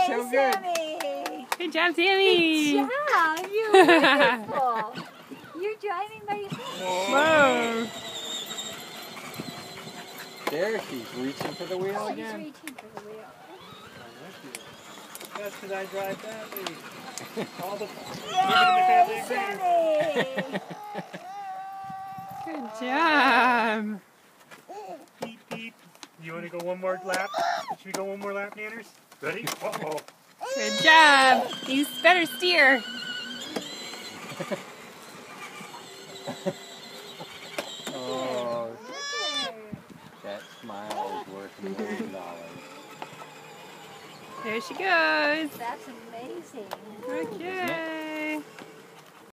so good. Sammy. Good job, Sammy. Good job. You're wonderful. You're driving by yourself. Whoa. There, she's reaching for the wheel She's again. reaching for the wheel. That's because I drive badly. All the Yay, Sammy. Good job. Beep, beep. You want to go one more lap? Should we go one more lap, Nanners? Ready? Uh-oh. Good job. You better steer. Oh, that smile is worth $1 million. There she goes. That's amazing. Okay.